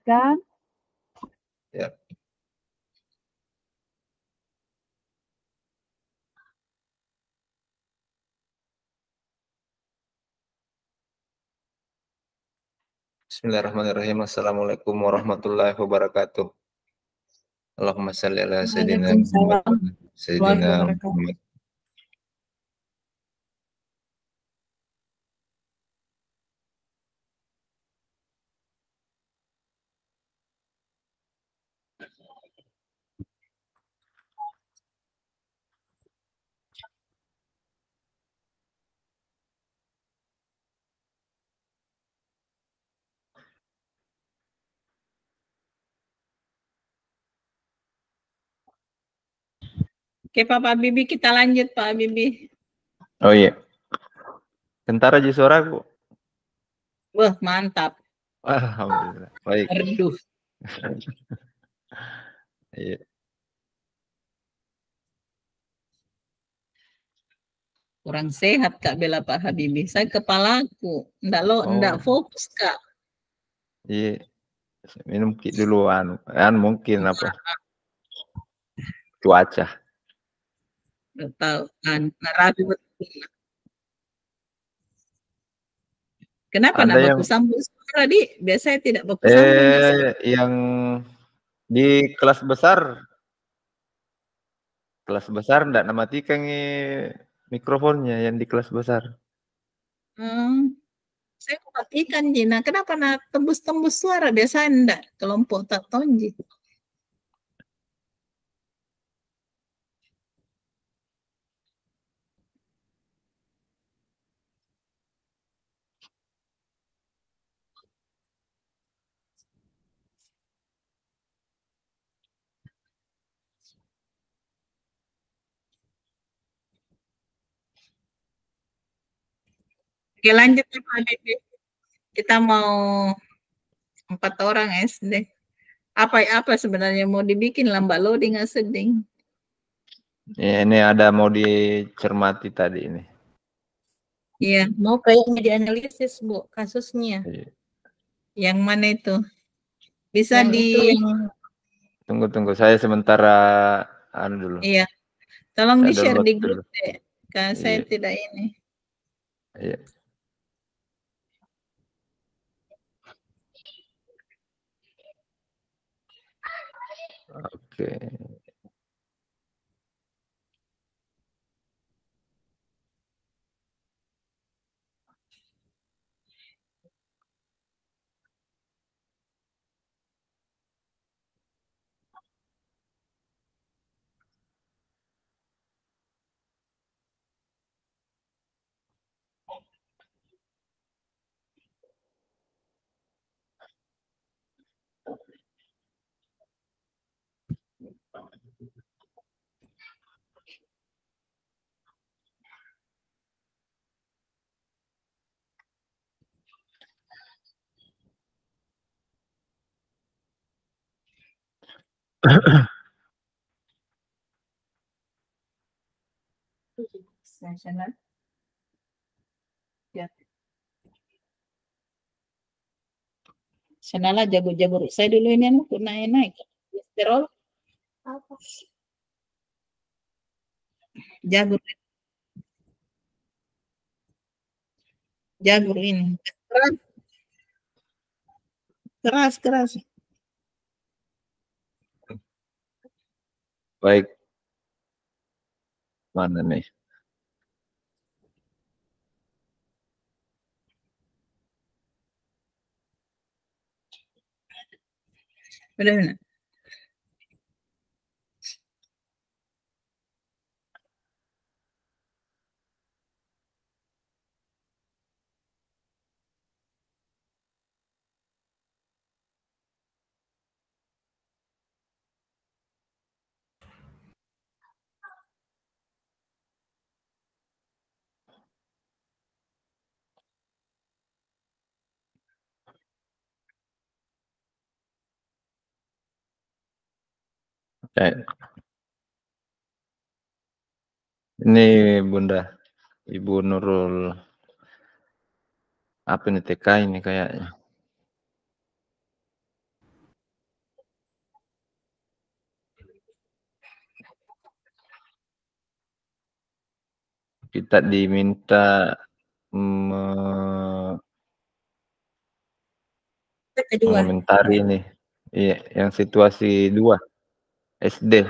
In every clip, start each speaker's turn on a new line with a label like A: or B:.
A: Kan?
B: Ya. Bismillahirrahmanirrahim. Assalamualaikum warahmatullahi wabarakatuh. Allahumma salli ala sayyidina Muhammad. Sayyidina Muhammad.
C: Oke Pak Habibie, kita lanjut Pak Habibie.
B: Oh iya. Bentar aja suaraku.
C: Wah, mantap.
B: Alhamdulillah. Baik.
C: Reduh.
B: Iya.
C: Kurang sehat Kak Bella Pak Habibie. Saya kepalaku. Ndak fokus Kak.
B: Iya. Minum dulu mungkin apa? Cuaca.
C: Nggak tahu. Ragu betul. Kenapa
B: Ada
C: nak
B: yang
C: baku sambung suara di? Biasanya tidak baku sambung.
B: Yang di kelas besar enggak matikan mikrofonnya yang di kelas besar.
C: Saya matikan Jina. Kenapa nak tembus-tembus suara? Biasanya enggak. Kelompok tak tonji. Oke, lanjut ya Pak Habibie. Kita mau 4 orang SD. Apa sebenarnya mau dibikin lambat loading nggak seding?
B: Ya, ini ada mau dicermati tadi ini.
C: Iya, mau kayaknya dianalisis Bu kasusnya.
B: Iya.
C: Yang mana itu? Bisa di
B: Tunggu, saya sementara dulu.
C: Iya. Tolong di-share di
B: dulu.
C: grup deh. Karena saya tidak ini.
B: Iya. Oke.
C: Sanalah jago-jago saya dulu ini aku naik kolesterol. Jagur ini keras.
B: Baik. Mana nih?
C: Benar.
B: Ini Bunda Ibu Nurul apa nih TK ini kayaknya. kita diminta mengomentari nih. Iya, yang situasi 2 SD.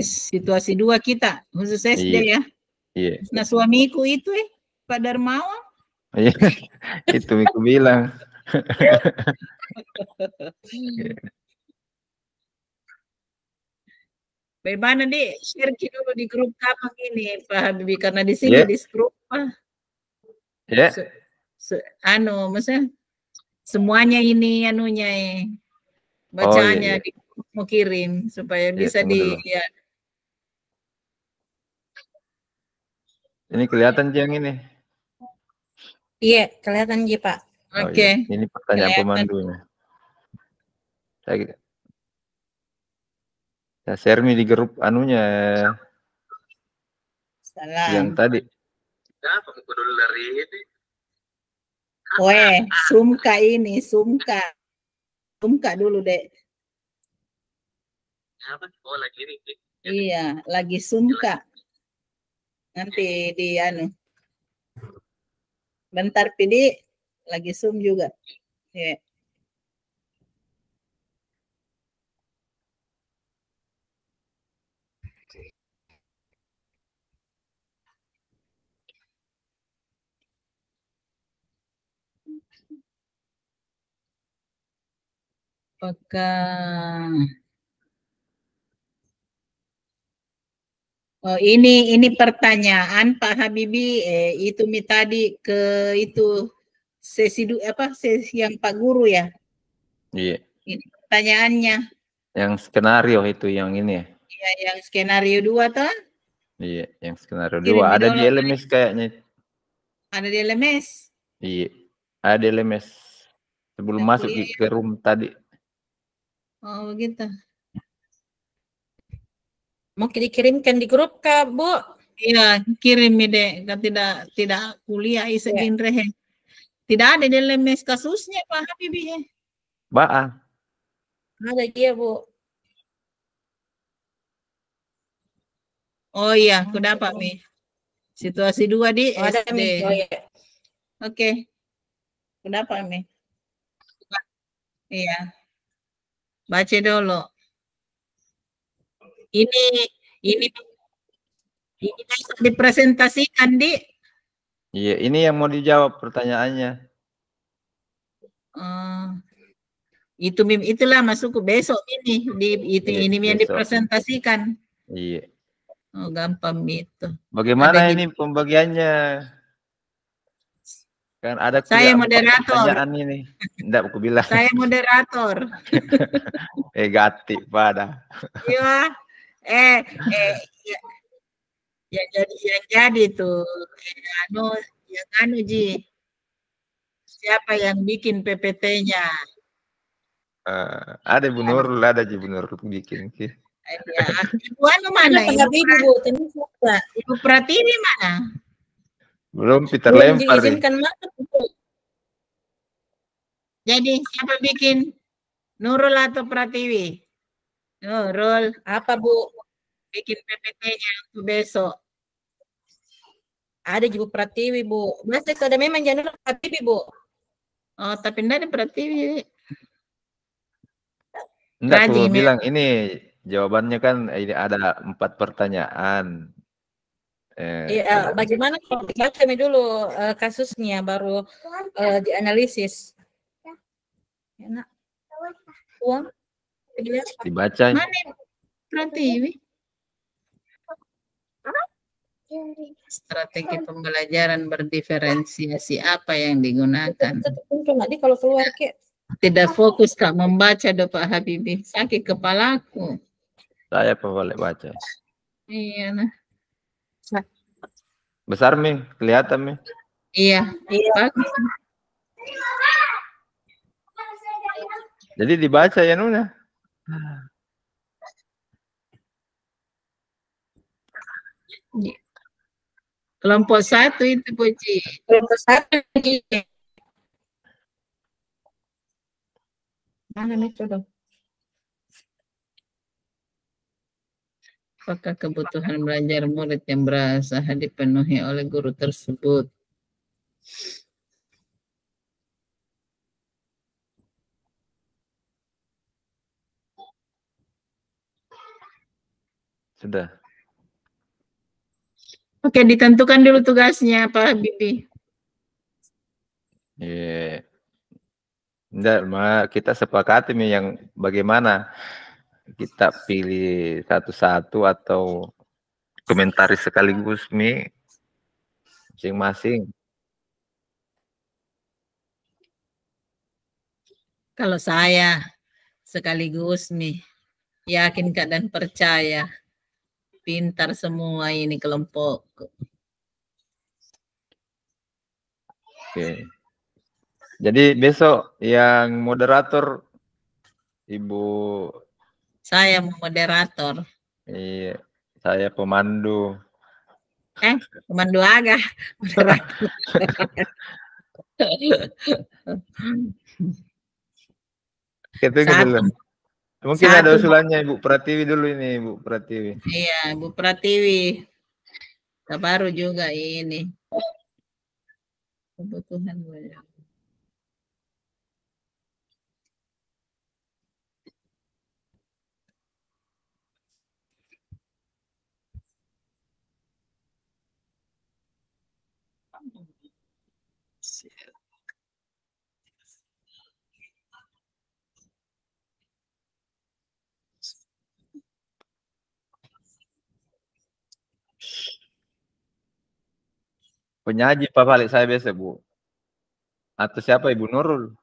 C: Situasi 2 kita, khusus SD
B: Iya.
C: ya.
B: Iya.
C: Nah, suamiku itu Pak Darmawan.
B: Iya, itu aku bilang.
C: Bagaimana share dulu di grup Kapang ini Pak Habibie, karena di sini di grup
B: Ya.
C: maksudnya semuanya ini anunya bacaannya mau kirim supaya bisa ya.
B: Ini kelihatan yang ini.
A: Iya, kelihatan Ji, Pak.
C: Oke.
B: Ini pertanyaan pemandunya. Saya share di grup anunya.
C: Salam.
B: Yang tadi.
D: Kenapa muka dulu dari ini?
C: Sumka ini, Sumka dulu, Dek.
D: Apa? Oh, lagi ini.
C: Iya, lagi Sumka. Nanti bentar Pidi lagi Zoom juga. Ya. Apakah ini pertanyaan Pak Habibie itu tadi ke itu sesi yang Pak Guru ya?
B: Iya.
C: Ini pertanyaannya.
B: Yang skenario itu yang ini ya?
C: Iya, yang skenario 2 toh?
B: Iya, yang skenario 2 ada di LMS kayaknya.
C: Ada di LMS?
B: Iya, ada di LMS. Sebelum masuk ke room tadi.
C: Oh, begitu.
A: Mau dikirimkan di grup Kak, Bu?
C: Iya, kirim Dek. Tidak kuliah isegin rehe. Tidak ada di LMS kasusnya Pak Habibie.
B: Baang.
A: Ada dia, Bu.
C: Oh iya, aku dapat Mi. Situasi 2 di
A: ada
C: SD.
A: Mi. Oh iya.
C: Oke. Aku dapat Mi. Iya. Baca dulu. Ini dipresentasikan di.
B: Iya, ini yang mau dijawab pertanyaannya.
C: Itulah masukku besok ini ini yang dipresentasikan.
B: Iya.
C: Oh, gampang itu.
B: Bagaimana ini pembagiannya? Kan ada
C: saya moderator.
B: Pertanyaan ini. Enggak aku bilang.
C: Saya moderator.
B: Gati pada.
C: Iya. Ya jadi tuh yang Ji. Siapa yang bikin PPT-nya?
B: Ada Ibu Nurul, ada Ibu Nurul bikin sih.
C: Ya, Ibu mana? Ibu Pratiwi mana?
B: Belum Peter lempar.
C: Jadi siapa bikin? Nurul atau Pratiwi? Nurul.
A: Apa Bu?
C: Bikin PPT-nya untuk besok.
A: Ada Ibu Pratiwi Bu. Masa itu ada memang jangan Pratiwi Bu.
C: Oh, tapi enggak ada Pratiwi.
B: Enggak, aku bilang ini jawabannya kan ini ada 4 pertanyaan.
A: Iya, bagaimana kalau dibaca dulu kasusnya baru dianalisis. Enak. Uang
B: dibaca.
C: Mana Pratiwi? Strategi pembelajaran berdiferensiasi apa yang digunakan?
A: Kalau keluar
C: tidak fokus Kak membaca Pak Habibie, sakit kepalaku.
B: Saya boleh baca.
C: Iya nah.
B: Besar Mi, kelihatan Mi?
C: Iya, bagus.
B: Jadi dibaca ya Nuna?
C: Kelompok 1 itu Puji.
A: Kelompok 1 mana itu dong?
C: Apakah kebutuhan belajar murid yang berasa dipenuhi oleh guru tersebut?
B: Sudah.
C: Oke, ditentukan dulu tugasnya Pak Habibie.
B: Iya. Enggak, kita sepakati nih yang bagaimana kita pilih satu-satu atau komentaris sekaligus nih masing-masing.
C: Kalau saya sekaligus nih, yakin Kak dan percaya. Pintar semua ini kelompok.
B: Oke. Jadi besok yang moderator Ibu.
C: Saya moderator.
B: Iya, saya pemandu.
C: Pemandu agak. Moderator.
B: Tunggu dulu. Mungkin ada usulannya Ibu Pratiwi dulu ini, Ibu Pratiwi.
C: Iya, Bu Pratiwi. Baru juga ini. Kebutuhan banyak.
B: Penyaji Pak balik saya biasa Bu. Atau siapa Ibu Nurul?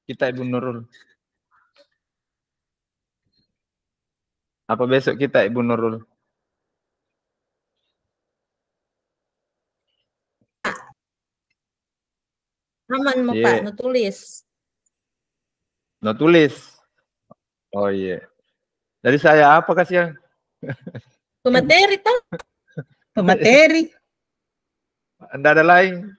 B: Kita Ibu Nurul. Apa besok kita Ibu Nurul?
A: Aman mau Pak, no tulis.
B: No tulis. Oh iya. Dari saya apa kasihan?
A: Pemateri toh.
C: Pemateri.
B: Anda ada lain.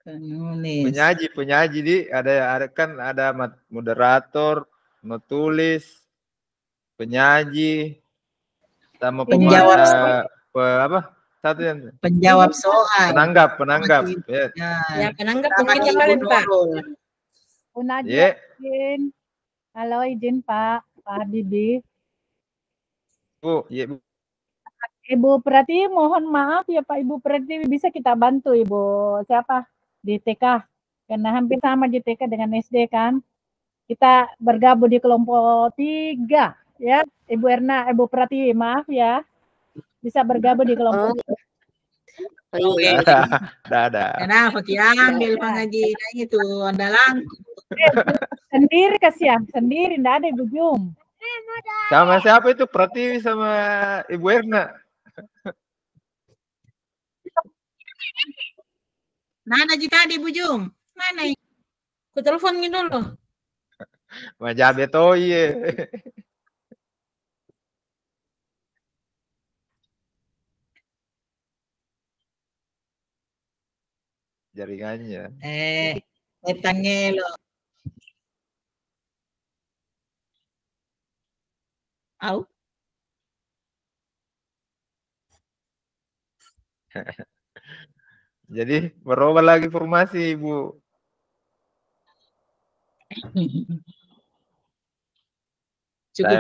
C: Penulis.
B: Penyaji di ada kan ada moderator, no tulis, penyaji, sama
C: penjawab
B: apa? Satu yang
C: penjawab soal.
B: Penanggap.
A: Ya, penanggap mungkin yang paling Pak.
E: Najwa izin. Halo, izin Pak Habibie.
B: Bu, iya Bu.
E: Ibu Pratiwi mohon maaf ya Pak, Ibu Pratiwi bisa kita bantu Ibu siapa di TK, karena hampir sama di TK dengan SD kan. Kita bergabung di kelompok 3 ya, Ibu Erna, Ibu Pratiwi maaf ya, bisa bergabung di kelompok.
C: Oh iya.
B: Ada.
C: Kenapa ambil pengaji itu andalang?
E: Sendiri kasihan, sendiri enggak ada Ibu Jum.
B: Sama siapa itu? Pratiwi sama Ibu Erna.
C: Mana tadi Bu Jum? Mana?
A: Ku teleponin dulu.
B: Majabe to iya. Jaringannya.
C: Etangelo. Au.
B: Jadi berubah lagi formasi Ibu.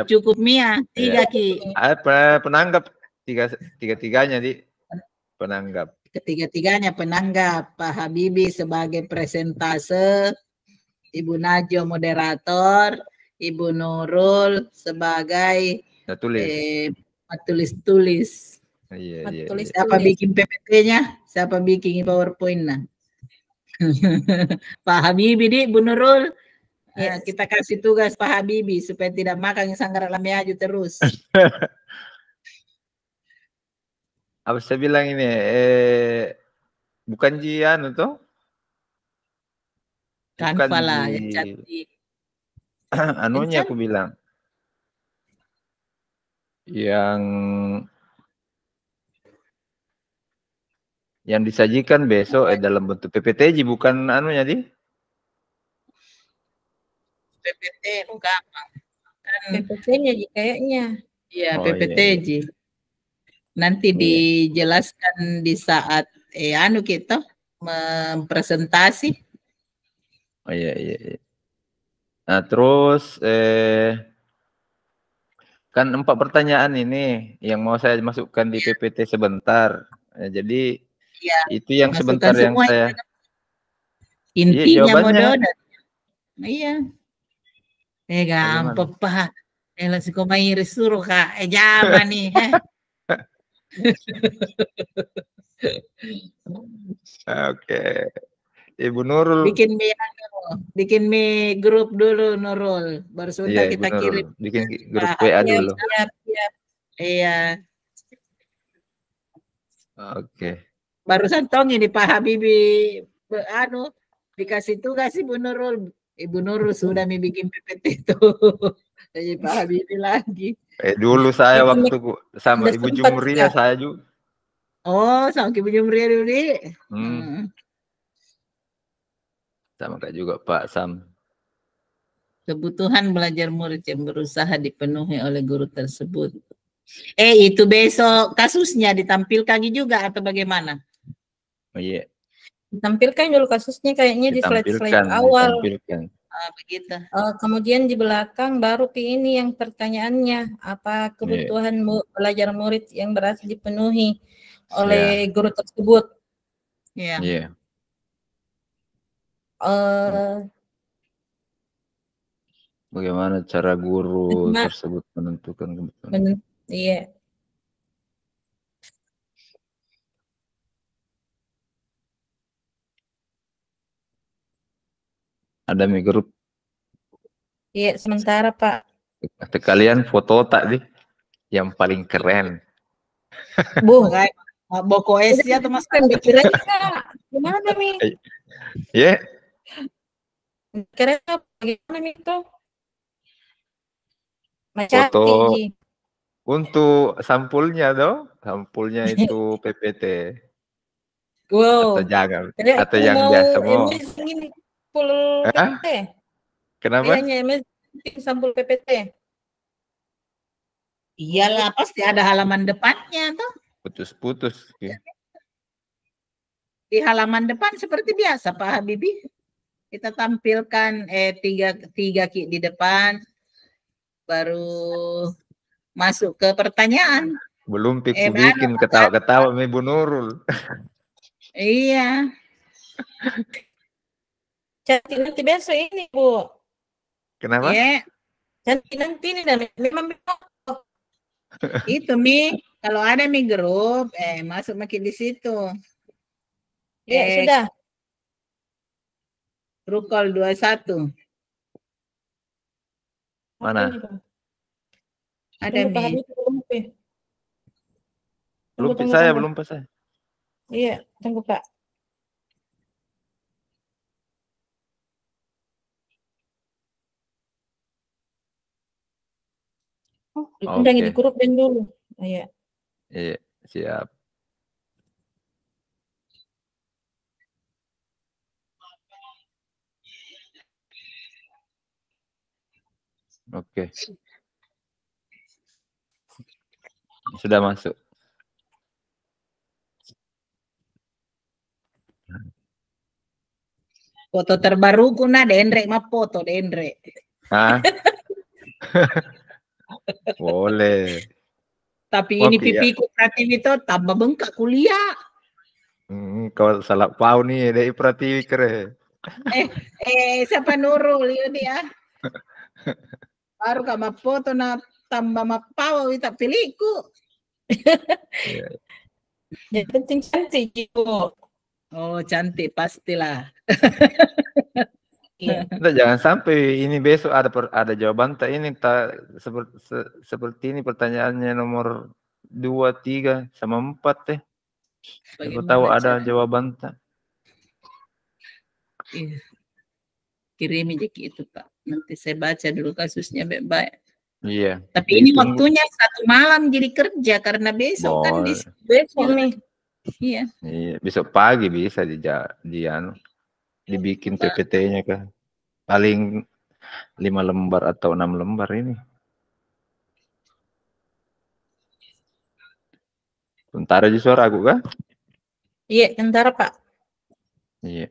C: Cukup Mia, 3 Ki.
B: Penanggap tiga-tiganya di penanggap.
C: Ketiga-tiganya penanggap. Pak Habibie sebagai presentase, Ibu Najwa moderator, Ibu Nurul sebagai tulis-tulis.
B: Iya.
C: Siapa bikin PPT-nya? Siapa bikin PowerPoint-nya? Pak Habibie di Bu Nurul. Kita kasih tugas Pak Habibie supaya tidak makan sanggar lamiaju terus.
B: Apa saya bilang ini bukan Jian itu?
C: Kan pala yang cantik.
B: Anunya aku bilang. Yang disajikan besok dalam bentuk PPT bukan anunya di?
C: PPT bukan.
A: PPT-nya kayaknya.
C: Iya,
B: Oh, iya,
C: PPTJ. Nanti
B: Iya.
C: dijelaskan di saat kita mempresentasi.
B: Oh, iya. Nah, terus kan 4 pertanyaan ini yang mau saya masukkan di PPT sebentar. Jadi
C: Iya,
B: itu yang
C: masukkan
B: sebentar yang
C: semua
B: saya
C: intinya
B: jawabannya
C: modo. Iya.
B: bagaimana?
C: Gampang Pak. Langsung ko may suruh Kak. Jaman nih.
B: Oke. Ibu Nurul.
C: Bikin mie grup dulu Nurul. Baru
B: Iya,
C: sebentar
B: Ibu
C: kita
B: Nurul.
C: kirim.
B: Bikin grup WA dulu.
A: Siap.
C: Iya.
B: Oke.
C: Barusan tong ini Pak Habibie dikasih tugas Ibu Nurul. Ibu Nurul sudah bikin PPT itu. Jadi Pak Habibie lagi.
B: Dulu saya
A: Itu
B: waktu sama
A: udah
B: Ibu
A: sempat,
B: Jumria
A: Kak.
B: saya juga.
C: Oh, sama Ibu Jumria dulu.
B: Sama Kak juga Pak Sam.
C: Kebutuhan belajar murid yang berusaha dipenuhi oleh guru tersebut. Itu besok kasusnya ditampilkan juga atau bagaimana?
B: Oh iya.
A: Ditampilkan dulu kasusnya kayaknya di slide-slide awal.
B: Ditampilkan.
C: Begitu.
A: Kemudian di belakang baru ini yang pertanyaannya, apa kebutuhan belajar murid yang berhasil dipenuhi oleh guru tersebut?
C: Iya.
B: Bagaimana cara guru tersebut menentukan kebutuhan?
A: Iya.
B: Ada grup.
A: Iya, sementara Pak.
B: Kata kalian foto tak deh yang paling keren.
C: Bu, Boko Asia atau Mas
A: keren gimana nih?
B: Iya.
A: Keren bagaimana nih itu?
B: Foto untuk sampulnya dong. Sampulnya itu PPT.
A: Wow.
B: Atau jangan. Atau yang biasa mau.
A: Ini full PPT.
B: Kenapa?
A: Hanya sampul PPT.
C: Iyalah, pasti ada halaman depannya tuh.
B: Putus-putus.
C: Di halaman depan seperti biasa Pak Habibie. Kita tampilkan tiga di depan. Baru masuk ke pertanyaan.
B: Belum bikin ketawa-ketawa Ibu Nurul.
C: Iya.
A: Cantik nanti besok ini Bu.
B: Kenapa?
A: Cantik nanti ini dan memang
C: itu kalau ada grup masuk makin di situ.
A: Ya sudah.
C: Rukol 21.
B: Mana?
C: Ada
B: belum saya.
A: Iya, tunggu Pak. Udah di grup dan dulu. Iya.
B: Iya, siap. Oke. Sudah masuk.
C: Foto terbaru kuna Dendre mah foto Dendre.
B: Boleh.
C: Tapi ini pipiku Pratiwi itu tambah bengkak kuliah.
B: Kalau salah pau nih dari Pratiwi keren.
C: Siapa Nurul dia? Baru kama foto na tambah mapau tak pilihku.
A: Yang penting cantik gitu.
C: Oh cantik pastilah.
B: Jangan sampai ini besok ada jawaban tak ini seperti ini pertanyaannya nomor 2, 3 sama 4 teh. Siapa tahu ada jawaban tak.
C: Iya. Kirim aja gitu Pak. Nanti saya baca dulu kasusnya baik-baik.
B: Iya.
C: Tapi ini waktunya 1 malam jadi kerja karena besok kan besok nih. Iya.
B: Iya, besok pagi bisa dibikin PPT-nya kan. Paling 5 lembar atau 6 lembar ini. Tentara di suara aku kah?
A: Iya, tentara Pak.
B: Iya.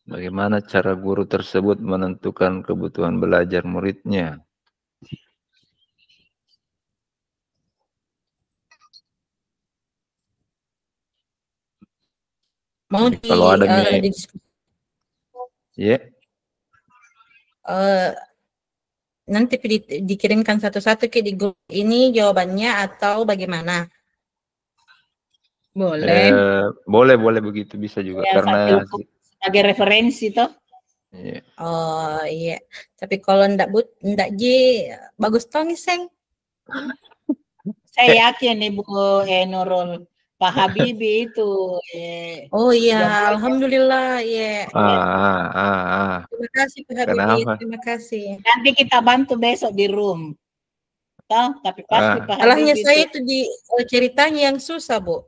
B: Bagaimana cara guru tersebut menentukan kebutuhan belajar muridnya?
A: Mau
B: Jadi kalau ada
A: Iya. Nanti dikirimkan satu-satu ke di grup ini jawabannya atau bagaimana?
C: Boleh.
B: Boleh begitu bisa juga
C: Ya,
B: karena
C: sebagai referensi toh.
B: iya.
A: Oh iya, tapi kalau ndak bagus toh nih Seng.
C: Saya yakin Ibu Nurul, Pak Habibie itu.
A: Oh iya, alhamdulillah ya. Terima kasih Pak Habibie, terima kasih.
C: Nanti kita bantu besok di room. Toh, tapi pasti Pak Habibie.
A: Salahnya saya itu di ceritanya yang susah, Bu.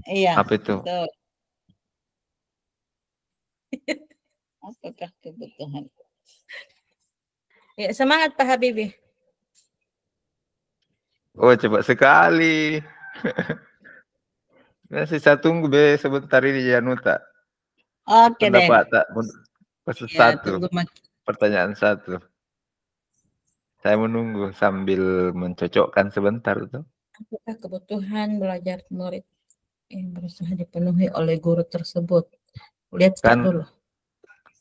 C: Iya.
B: Apa itu?
C: Betul. Apakah kebutuhan?
A: Ya, semangat Pak Habibie.
B: Oh, cepat sekali. Masih saya tunggu sebentar ini Januta.
C: Oke deh.
B: Satu. Pertanyaan satu. Saya menunggu sambil mencocokkan sebentar tuh.
A: Apakah kebutuhan belajar murid yang berusaha dipenuhi oleh guru tersebut? Lihat dulu.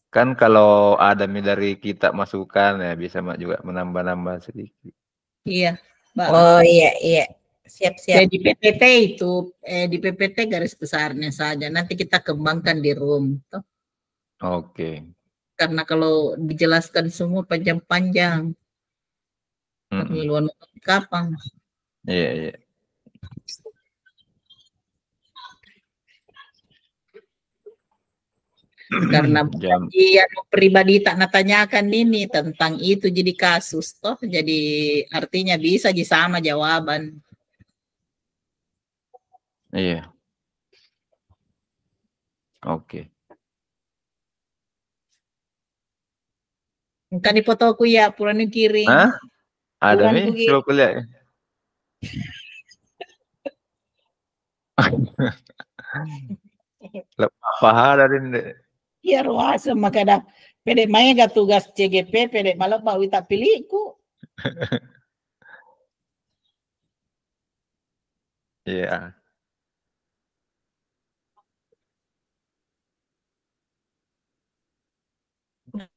B: Kan kalau ada dari kita masukan ya bisa juga menambah-nambah sedikit.
C: Iya.
A: Oh iya. Siap.
C: Di PPT itu, di PPT garis besarnya saja. Nanti kita kembangkan di room. Toh.
B: Oke.
C: Karena kalau dijelaskan semua panjang-panjang. Perluan kapan?
B: Iya.
C: Karena pribadi tak natanyakan ini tentang itu jadi kasus toh, jadi artinya bisa sama jawaban.
B: Iya. Oke.
C: Kan di fotoku ya pulang kirim.
B: Hah? Ada nih, coba kuliah. Lepas dari ini.
C: Iya ruasa maka dah pede main gak tugas CGP pede malah bawa tak pilihku.
B: Iya.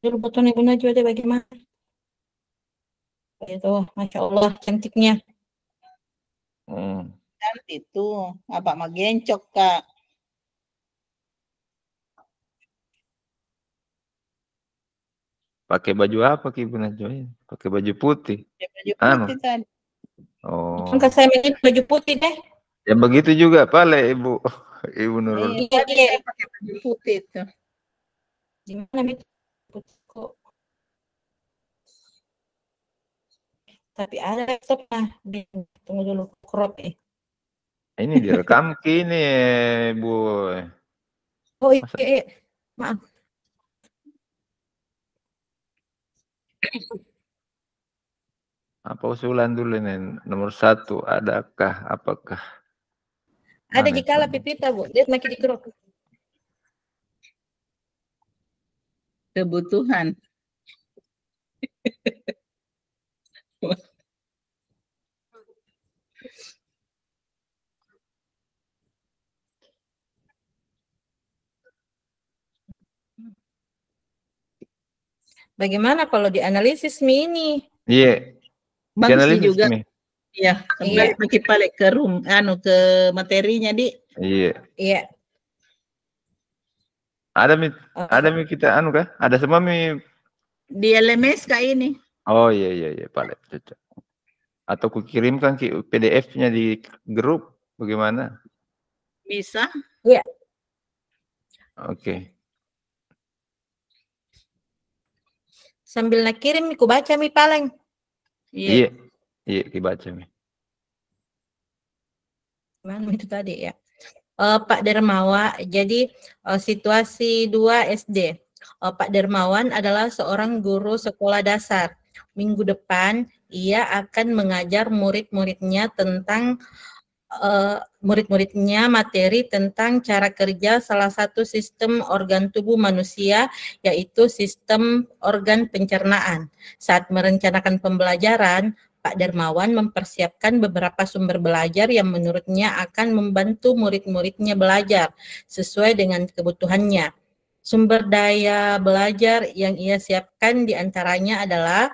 A: Dulu fotonya Ibu Najwa deh bagaimana? Itu, Masya Allah cantiknya.
C: Cantik tuh, apa magencok Kak?
B: Pakai baju apa Ibu Najwa? Pakai baju putih.
C: Baju putih tadi.
B: Oh.
A: Kan saya milih baju putih deh.
B: Ya begitu juga Pale Ibu Nurul.
C: Iya pakai baju putih tuh.
A: Gimana itu? Kok. Tapi ada laptopnya. Tunggu dulu crop ya.
B: Ini direkam kini Bu.
A: Oh iya. Maaf.
B: Apa usulan dulu nih? Nomor 1, apakah?
A: Ada jikala pipita Bu, lihat makin di crop.
C: Kebutuhan.
A: Bagaimana kalau dianalisis ini?
B: Iya.
C: Bagus juga. Iya, kembali pakai balik ke room, ke materinya di.
B: Iya. Ada kita kah? Ada semua
C: di LMS kak ini.
B: Oh iya balik cocok. Atau kukirimkan PDF-nya di grup bagaimana?
C: Bisa.
A: Iya.
B: Oke.
A: Sambil nak kirim ku baca paling.
B: Iya, dibaca
A: Mana itu tadi ya? Pak Dermawan, jadi situasi 2 SD. Pak Dermawan adalah seorang guru sekolah dasar. Minggu depan ia akan mengajar murid-muridnya tentang materi tentang cara kerja salah satu sistem organ tubuh manusia, yaitu sistem organ pencernaan. Saat merencanakan pembelajaran, Pak Darmawan mempersiapkan beberapa sumber belajar yang menurutnya akan membantu murid-muridnya belajar sesuai dengan kebutuhannya. Sumber daya belajar yang ia siapkan diantaranya adalah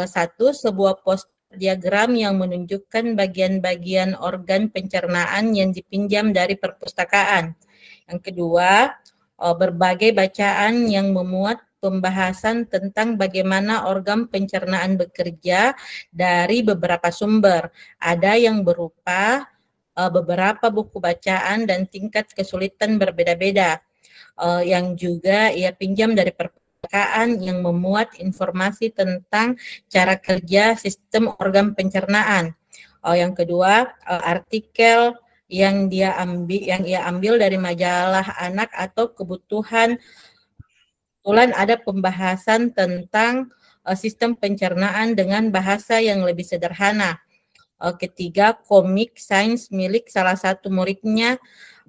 A: satu, sebuah poster diagram yang menunjukkan bagian-bagian organ pencernaan yang dipinjam dari perpustakaan. Yang kedua, berbagai bacaan yang memuat pembahasan tentang bagaimana organ pencernaan bekerja dari beberapa sumber. Ada yang berupa beberapa buku bacaan dan tingkat kesulitan berbeda-beda, yang juga ia pinjam dari perpustakaan yang memuat informasi tentang cara kerja sistem organ pencernaan. Yang kedua, artikel yang ia ambil dari majalah anak atau kebutuhan. Kebetulan ada pembahasan tentang sistem pencernaan dengan bahasa yang lebih sederhana. Ketiga, komik sains milik salah satu muridnya.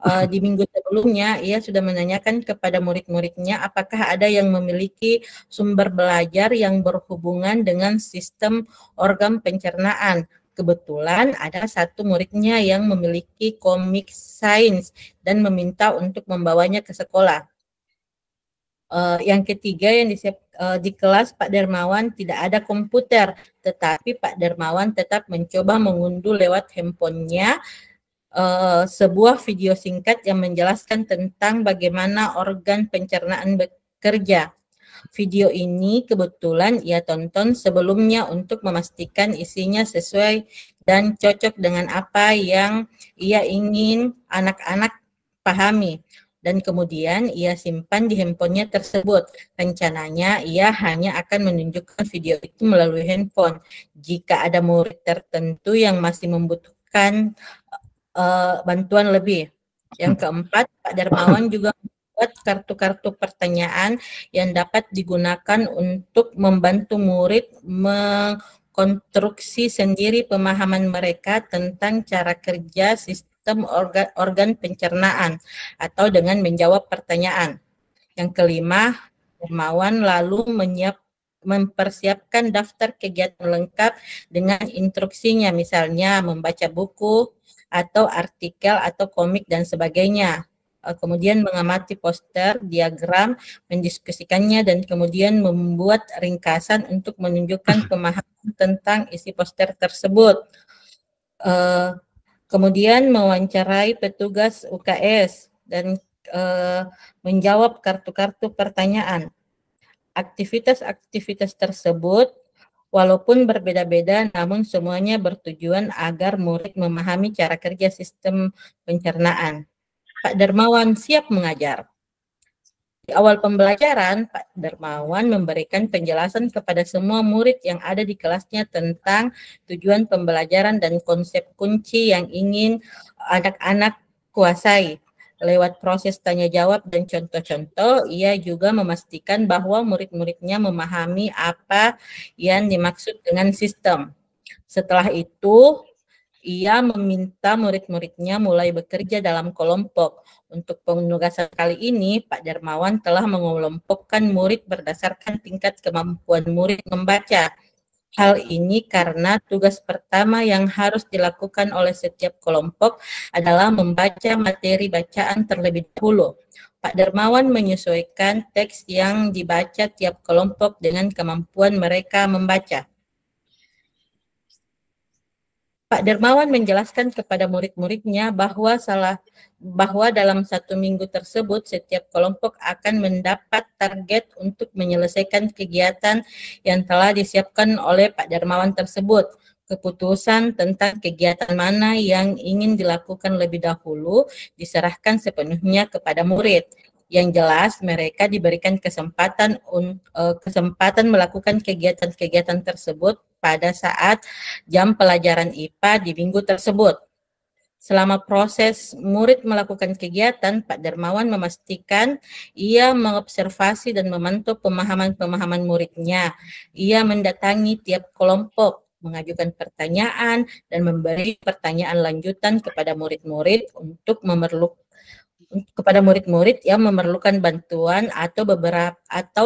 A: Di minggu sebelumnya, ia sudah menanyakan kepada murid-muridnya apakah ada yang memiliki sumber belajar yang berhubungan dengan sistem organ pencernaan. Kebetulan ada satu muridnya yang memiliki komik sains dan meminta untuk membawanya ke sekolah. Yang ketiga yang di kelas Pak Darmawan tidak ada komputer, tetapi Pak Darmawan tetap mencoba mengunduh lewat handphonenya sebuah video singkat yang menjelaskan tentang bagaimana organ pencernaan bekerja. Video ini kebetulan ia tonton sebelumnya untuk memastikan isinya sesuai dan cocok dengan apa yang ia ingin anak-anak pahami. Dan kemudian ia simpan di handphonenya tersebut. Rencananya ia hanya akan menunjukkan video itu melalui handphone. Jika ada murid tertentu yang masih membutuhkan bantuan lebih. Yang keempat, Pak Darmawan juga membuat kartu-kartu pertanyaan yang dapat digunakan untuk membantu murid mengkonstruksi sendiri pemahaman mereka tentang cara kerja sistem organ pencernaan atau dengan menjawab pertanyaan. Yang kelima, Darmawan lalu mempersiapkan daftar kegiatan lengkap dengan instruksinya, misalnya membaca buku atau artikel atau komik dan sebagainya. Kemudian mengamati poster, diagram, mendiskusikannya, dan kemudian membuat ringkasan untuk menunjukkan pemahaman tentang isi poster tersebut. Kemudian mewawancarai petugas UKS dan menjawab kartu-kartu pertanyaan. Aktivitas-aktivitas tersebut walaupun berbeda-beda, namun semuanya bertujuan agar murid memahami cara kerja sistem pencernaan. Pak Darmawan siap mengajar. Di awal pembelajaran, Pak Darmawan memberikan penjelasan kepada semua murid yang ada di kelasnya tentang tujuan pembelajaran dan konsep kunci yang ingin anak-anak kuasai. Lewat proses tanya jawab dan contoh-contoh, ia juga memastikan bahwa murid-muridnya memahami apa yang dimaksud dengan sistem. Setelah itu, ia meminta murid-muridnya mulai bekerja dalam kelompok. Untuk penugasan kali ini, Pak Darmawan telah mengelompokkan murid berdasarkan tingkat kemampuan murid membaca. Hal ini karena tugas pertama yang harus dilakukan oleh setiap kelompok adalah membaca materi bacaan terlebih dahulu. Pak Darmawan menyesuaikan teks yang dibaca tiap kelompok dengan kemampuan mereka membaca. Pak Darmawan menjelaskan kepada murid-muridnya bahwa dalam 1 minggu tersebut setiap kelompok akan mendapat target untuk menyelesaikan kegiatan yang telah disiapkan oleh Pak Darmawan tersebut. Keputusan tentang kegiatan mana yang ingin dilakukan lebih dahulu diserahkan sepenuhnya kepada murid. Yang jelas mereka diberikan kesempatan melakukan kegiatan-kegiatan tersebut pada saat jam pelajaran IPA di minggu tersebut. Selama proses murid melakukan kegiatan, Pak Darmawan memastikan ia mengobservasi dan memantau pemahaman-pemahaman muridnya. Ia mendatangi tiap kelompok mengajukan pertanyaan, dan memberi pertanyaan lanjutan kepada murid-murid kepada murid-murid yang memerlukan bantuan atau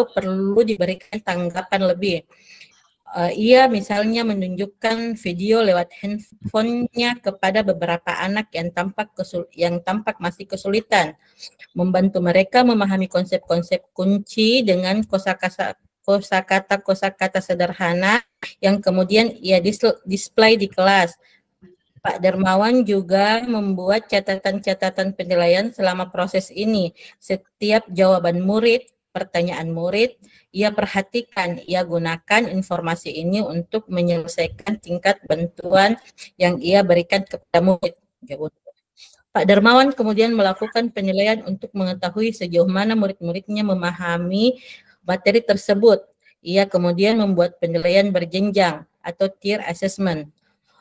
A: perlu diberikan tanggapan lebih. Ia misalnya menunjukkan video lewat handphonenya kepada beberapa anak yang tampak masih kesulitan, membantu mereka memahami konsep-konsep kunci dengan kosakata sederhana yang kemudian ia display di kelas. Pak Darmawan juga membuat catatan-catatan penilaian selama proses ini. Setiap jawaban murid, pertanyaan murid, ia perhatikan, ia gunakan informasi ini untuk menyelesaikan tingkat bantuan yang ia berikan kepada murid. Pak Darmawan kemudian melakukan penilaian untuk mengetahui sejauh mana murid-muridnya memahami materi tersebut. Ia kemudian membuat penilaian berjenjang atau tier assessment.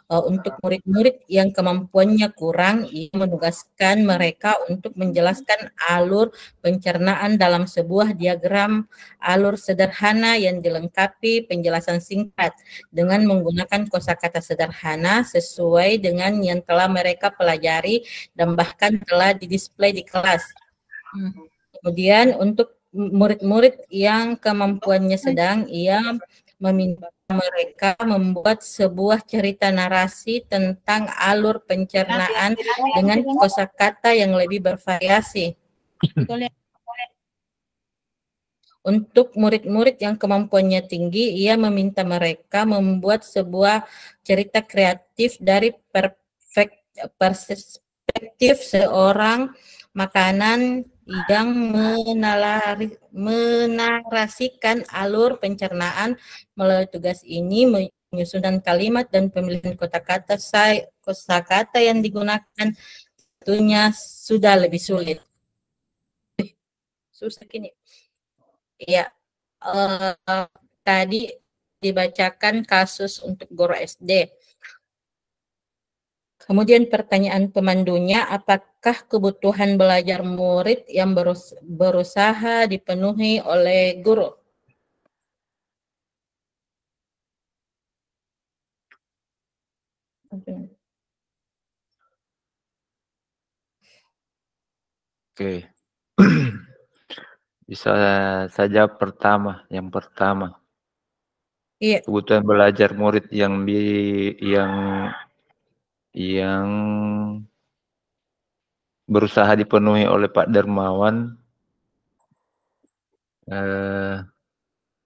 A: Untuk murid-murid yang kemampuannya kurang, ia menugaskan mereka untuk menjelaskan alur pencernaan dalam sebuah diagram alur sederhana yang dilengkapi penjelasan singkat dengan menggunakan kosakata sederhana sesuai dengan yang telah mereka pelajari dan bahkan telah didisplay di kelas. Kemudian untuk murid-murid yang kemampuannya sedang, ia meminta mereka membuat sebuah cerita narasi tentang alur pencernaan dengan kosakata yang lebih bervariasi. Untuk murid-murid yang kemampuannya tinggi, ia meminta mereka membuat sebuah cerita kreatif dari perspektif seorang makanan yang menarasikan alur pencernaan. Melalui tugas ini, penyusunan kalimat dan pemilihan kosakata yang digunakan tentunya sudah lebih sulit. Susah gini. Ya, tadi dibacakan kasus untuk guru SD. Kemudian pertanyaan pemandunya, apakah kebutuhan belajar murid yang berusaha dipenuhi oleh guru?
B: Oke. Bisa saja yang pertama.
A: Iya.
B: Kebutuhan belajar murid yang berusaha dipenuhi oleh Pak Darmawan,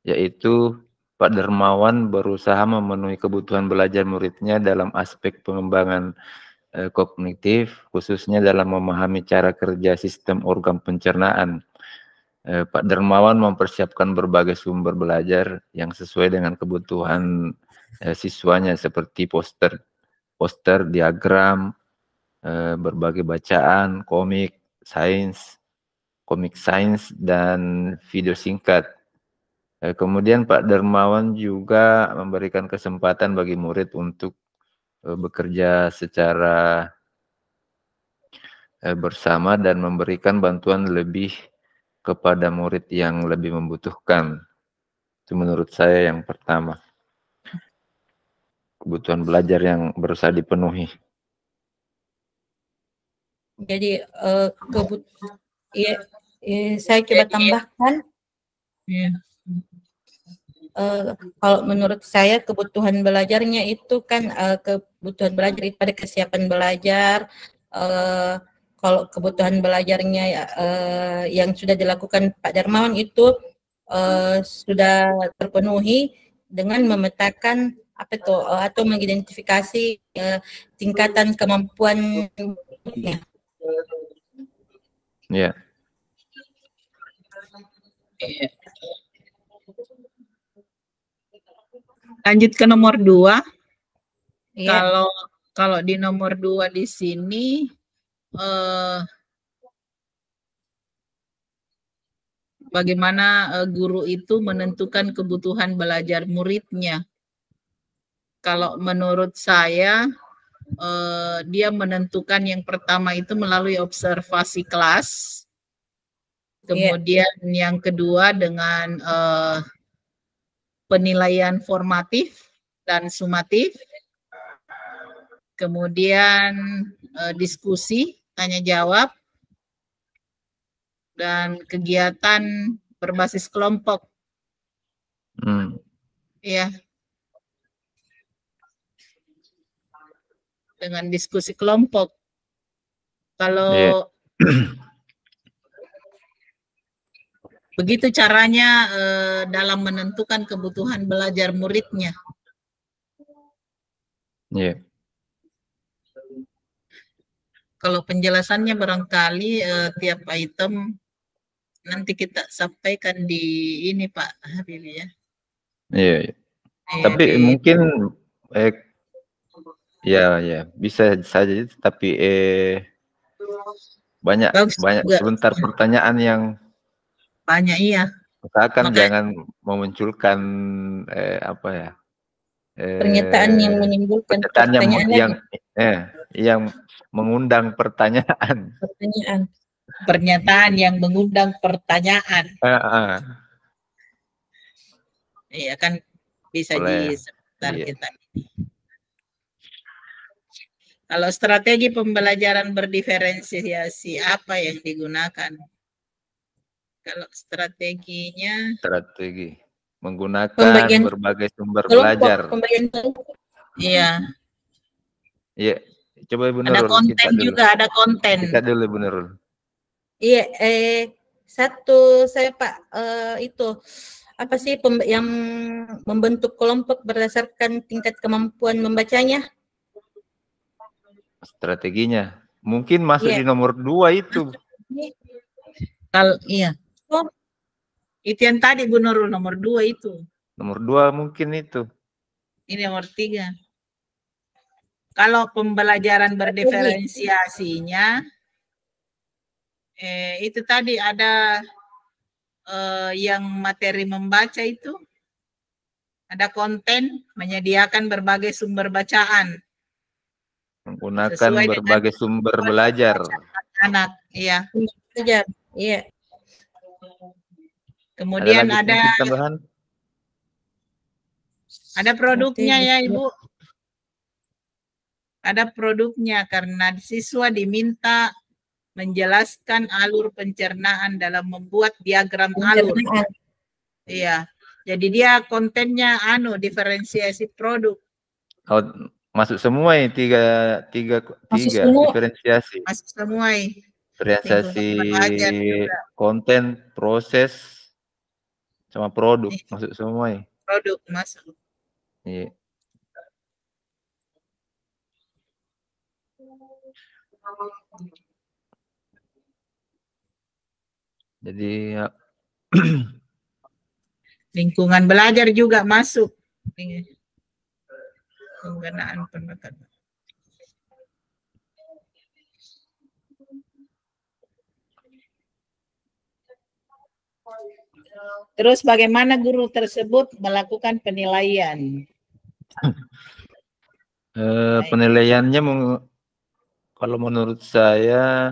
B: yaitu Pak Darmawan berusaha memenuhi kebutuhan belajar muridnya dalam aspek pengembangan kognitif, khususnya dalam memahami cara kerja sistem organ pencernaan. Pak Darmawan mempersiapkan berbagai sumber belajar yang sesuai dengan kebutuhan siswanya seperti poster, diagram, berbagai bacaan, komik sains, dan video singkat. Kemudian Pak Darmawan juga memberikan kesempatan bagi murid untuk bekerja secara bersama dan memberikan bantuan lebih kepada murid yang lebih membutuhkan. Itu menurut saya yang pertama. Kebutuhan belajar yang berusaha dipenuhi.
A: Jadi saya coba tambahkan. Kalau menurut saya kebutuhan belajarnya itu kan kebutuhan belajar pada kesiapan belajar. Kalau kebutuhan belajarnya yang sudah dilakukan Pak Darmawan itu sudah terpenuhi dengan memetakan atau mengidentifikasi tingkatan kemampuannya.
B: Ya.
C: Lanjut ke nomor 2.
A: Ya.
C: Kalau di nomor 2 di sini bagaimana guru itu menentukan kebutuhan belajar muridnya. Kalau menurut saya dia menentukan yang pertama itu melalui observasi kelas. Kemudian yang kedua dengan penilaian formatif dan sumatif. Kemudian diskusi, tanya jawab, dan kegiatan berbasis kelompok. Ya. Dengan diskusi kelompok. Kalau begitu caranya dalam menentukan kebutuhan belajar muridnya. Kalau penjelasannya barangkali tiap item nanti kita sampaikan di ini Pak Habibie ya.
B: Tapi mungkin ya bisa saja, tapi banyak sebentar pertanyaan yang
C: banyak
B: usahakan jangan memunculkan
A: pernyataan yang menimbulkan pertanyaan
B: yang mengundang pertanyaan.
C: Pernyataan yang mengundang pertanyaan. Iya kan bisa sebentar kita. Kalau strategi pembelajaran berdiferensiasi apa yang digunakan? Kalau strateginya
B: menggunakan berbagai sumber belajar.
C: Iya.
B: Iya, coba Ibu Nurul.
C: Ada konten juga, ada konten.
B: Kita dulu Ibu Nurul.
A: Iya, satu saya Pak itu apa sih yang membentuk kelompok berdasarkan tingkat kemampuan membacanya?
B: Strateginya mungkin masuk di nomor 2 itu.
C: Kalau itu yang tadi Bu Nurul, nomor 2 itu.
B: Nomor 2 mungkin itu.
C: Ini nomor 3. Kalau pembelajaran berdiferensiasinya itu tadi ada yang materi membaca itu, ada konten, menyediakan berbagai sumber bacaan.
B: Menggunakan berbagai sumber belajar.
C: Anak, iya.
A: Iya.
C: Kemudian ada produknya ya Ibu. Ada produknya karena siswa diminta menjelaskan alur pencernaan dalam membuat diagram alur. Iya. Jadi dia kontennya diferensiasi produk.
B: Masuk semua ya tiga diferensiasi.
C: Masuk semua.
B: Diferensiasi konten, proses, sama produk masuk semua ya.
C: Produk masuk.
B: Iya. Jadi
C: lingkungan belajar juga masuk. Penggunaan pendekatan. Terus bagaimana guru tersebut melakukan penilaian?
B: Penilaiannya kalau menurut saya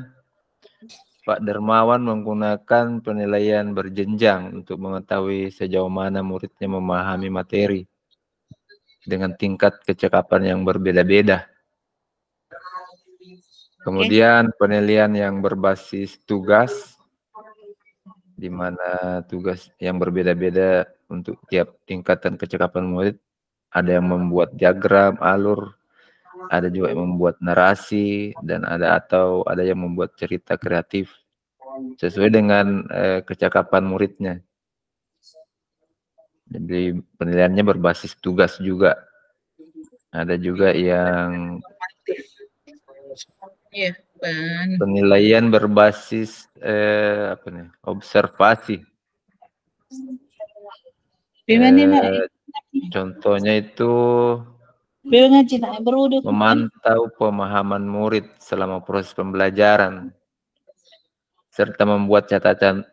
B: Pak Dermawan menggunakan penilaian berjenjang untuk mengetahui sejauh mana muridnya memahami materi dengan tingkat kecakapan yang berbeda-beda. Kemudian penilaian yang berbasis tugas, di mana tugas yang berbeda-beda untuk tiap tingkatan kecakapan murid. Ada yang membuat diagram, alur, ada juga yang membuat narasi, dan ada yang membuat cerita kreatif sesuai dengan kecakapan muridnya. Jadi penilaiannya berbasis tugas juga. Ada juga yang penilaian berbasis observasi. Contohnya itu memantau pemahaman murid selama proses pembelajaran, serta membuat catatan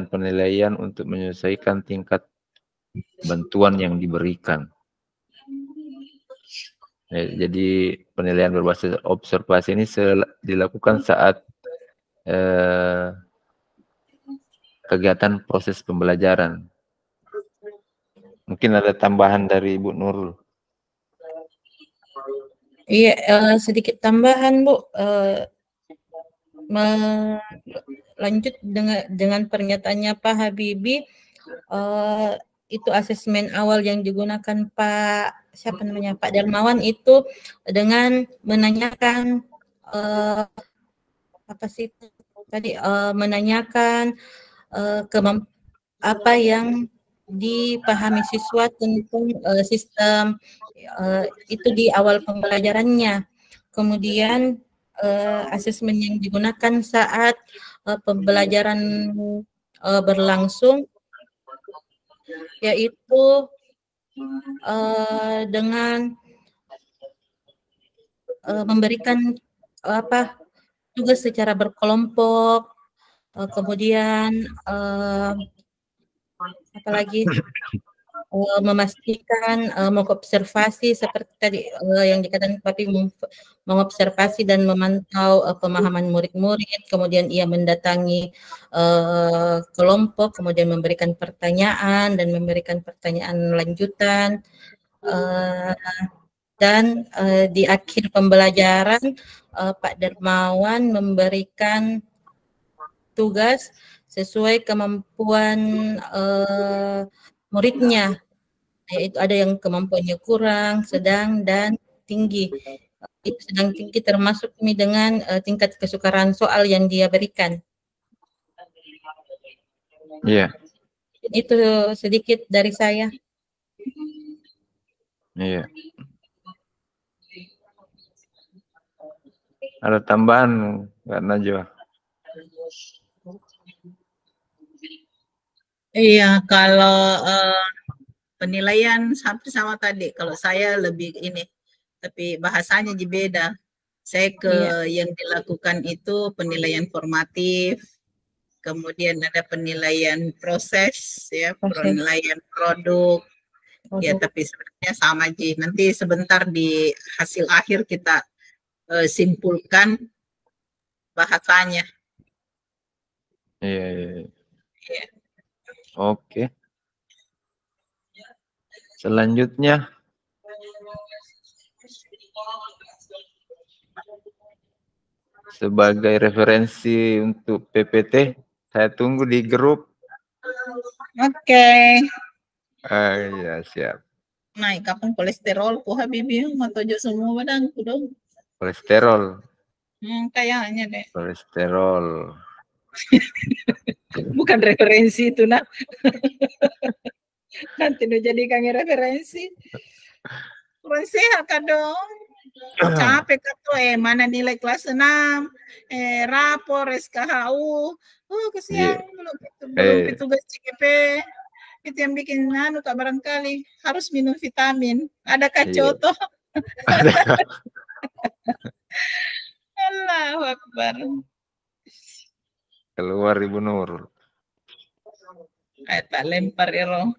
B: penilaian untuk menyesuaikan tingkat bantuan yang diberikan. Jadi penilaian berbasis observasi ini dilakukan saat kegiatan proses pembelajaran. Mungkin Mungkin ada tambahan dari Ibu Nurul.
A: Iya, sedikit tambahan Bu. Lanjut dengan pernyataannya Pak Habibie, itu asesmen awal yang digunakan Pak Darmawan itu dengan menanyakan menanyakan apa yang dipahami siswa tentang sistem itu di awal pembelajarannya. Kemudian asesmen yang digunakan saat pembelajaran berlangsung, yaitu dengan memberikan tugas secara berkelompok, kemudian memastikan mengobservasi seperti tadi yang dikatakan Papi, mengobservasi dan memantau pemahaman murid-murid, kemudian ia mendatangi kelompok, kemudian memberikan pertanyaan dan memberikan pertanyaan lanjutan, dan di akhir pembelajaran Pak Darmawan memberikan tugas sesuai kemampuan muridnya, yaitu ada yang kemampuannya kurang, sedang, dan tinggi. Itu sedang tinggi termasuk ini dengan tingkat kesukaran soal yang dia berikan.
B: Iya.
A: Itu sedikit dari saya.
B: Iya. Ada tambahan Kak Najwa?
C: Iya, kalau penilaian sama tadi, kalau saya lebih ini, tapi bahasanya beda. Saya ke yang dilakukan itu penilaian formatif, kemudian ada penilaian proses, ya, penilaian produk, ya, tapi sebenarnya sama Ji. Nanti sebentar di hasil akhir kita simpulkan bahasanya.
B: Iya. Oke. Selanjutnya sebagai referensi untuk PPT, saya tunggu di grup.
C: Oke.
B: Ya, siap.
C: Naik kapan kolesterol ku Habibie matojo semua badanku dong.
B: Kolesterol.
C: Kayaknya deh.
B: Kolesterol.
C: Bukan referensi itu nak. Nanti udah jadi kangen referensi. Kurang sehat kan dong. Capek kan tuh, mana nilai kelas 6, rapor SKHU. Kesian belum tugas CGP. Itu yang bikin Kak barangkali harus minum vitamin. Adakah contoh? Allahu Akbar.
B: Keluar Ibu Nur.
C: Tak lempar Iro.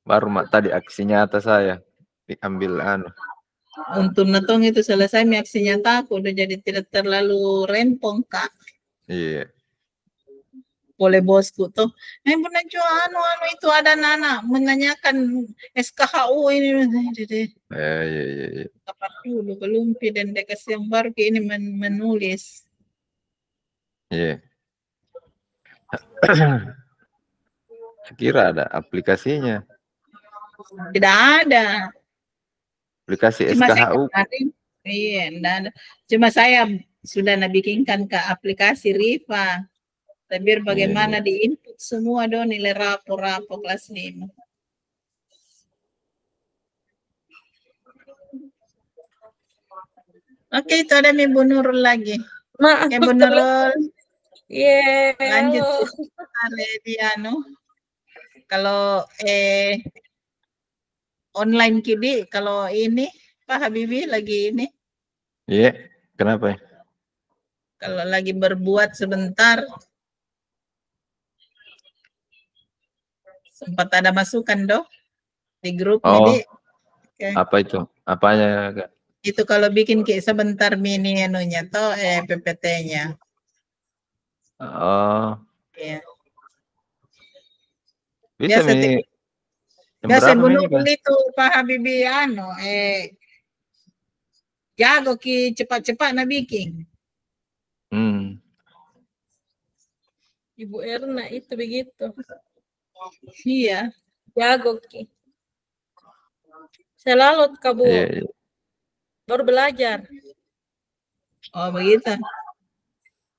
B: Baru tadi aksi nyata saya diambil
C: Untuk natong itu selesai aksi nyata aku udah jadi tidak terlalu rempong Kak.
B: Iya.
C: Boleh bosku tuh, pernah jual itu ada anak menanyakan SKHU ini.
B: Iya.
C: Kapan dulu belum dan dekas yang baru ini menulis.
B: Iya. Sekira ada aplikasinya.
C: Tidak ada.
B: Aplikasi SKHU.
C: Iya, enggak ada. Cuma saya sudah bikinkan ke aplikasi Riva. Biar bagaimana di-input semua dong nilai rapor kelas 5. Oke, itu ada Ibu Nurul lagi.
A: Maaf,
C: Ibu Nurul.
A: Lanjut.
C: Kalau online kini, kalau ini Pak Habibie lagi ini.
B: Iya, kenapa ya?
C: Kalau lagi berbuat sebentar, sempat ada masukan di grup ini.
B: Apa itu? Apanya Kak?
C: Itu kalau bikin kayak sebentar mini anunya toh PPT-nya.
B: Oh,
C: Iya.
B: bisa
C: Biasa
B: Mi. Yang
C: biasa
B: berapa
C: bunuh
B: ini kan?
C: itu Pak Habibie jago ki cepat-cepat na bikin.
A: Ibu Erna itu begitu.
C: Iya.
A: Jago ki. Selalu kabu.
B: Iya.
A: Baru belajar.
C: Oh begitu.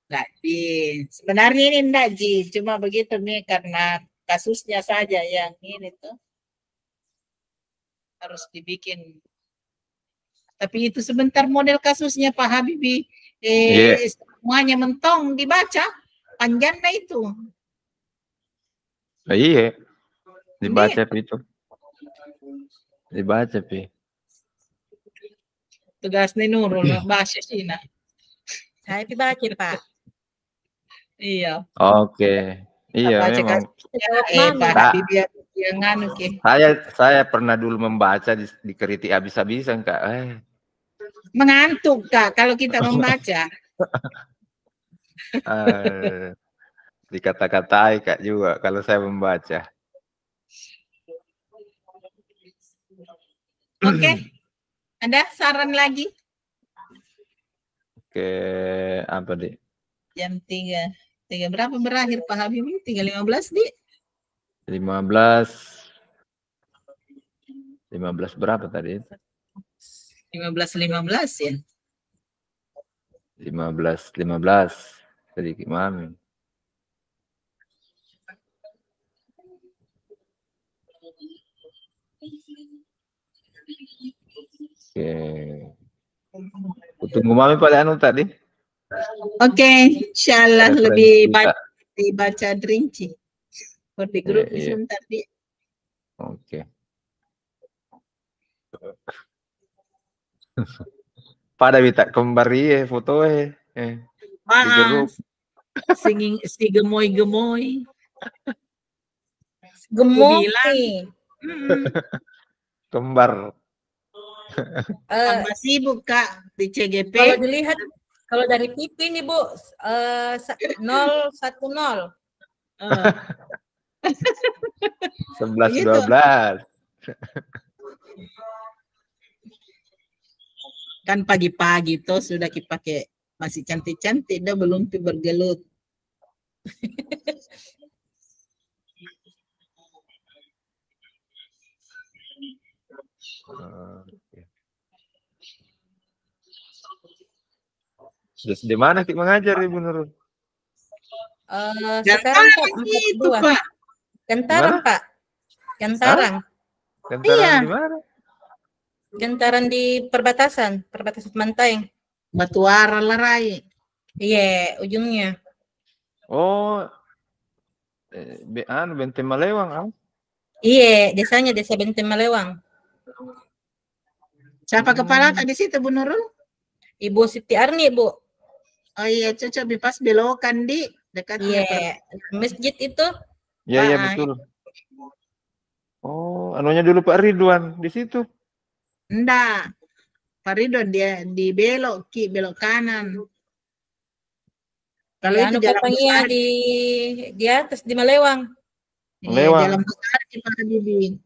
C: Enggak, sebenarnya ini enggak Ji, cuma begitu nih karena kasusnya saja yang ini tuh harus dibikin. Tapi itu sebentar model kasusnya Pak Habibie semuanya mentong dibaca panjangnya itu.
B: Iya. Dibaca itu. Dibaca Pi.
C: Tugas Nurul bahasa Cina.
A: Saya baca Pak.
C: Iya.
B: Oke. Iya memang.
C: Pak Habibie yang nganu ki.
B: Saya pernah dulu membaca dikritik habis-habisan Kak.
C: Mengantuk Kak kalau kita membaca.
B: Dikata-katai Kak juga kalau saya membaca.
C: Oke. Ada saran lagi?
B: Oke, apa Dik?
C: Jam 3 berapa berakhir Pak Habibie? 3.15 Dik?
B: 15 berapa tadi?
C: 15.15 ya?
B: 15 sedikit mami. Oke. Tunggu mami pada anu tadi.
C: Oke, insyaallah lebih dibaca rinci. Di grup sebentar Dik.
B: Oke. Pada bita kembari foto di grup.
C: Si gemoy-gemoy.
A: Gemoy.
B: Kembar.
C: Tambah sibuk Kak di CGP.
A: Kalau dilihat, kalau dari TV nih Bu, 010.
B: 11-12.
C: Kan pagi-pagi tuh sudah pakai masih cantik-cantik dah belum bergelut.
B: Terus di mana Ki mengajar Ibu Nurul?
A: Sekarang Pak 42. Gantaran Pak. Gantaran.
B: Gantaran di mana?
A: Gantaran di perbatasan Manteng.
C: Batuara Lerai.
A: Iya, ujungnya.
B: Oh, Benteng Malewang.
A: Iya, desanya Desa Benteng Malewang.
C: Siapa kepala Kak di situ Bu Nurul?
A: Ibu Siti Arni Bu.
C: Oh iya, cocok pas belokan di dekatnya.
A: Iya, masjid itu.
B: Iya betul. Oh, anunya dulu Pak Ridwan di situ.
C: Enggak. Pak Ridwan dia di belok kanan. Kalau itu jalan besar
A: di atas di Malewang.
C: Iya, jalan besar di Pak Habibie.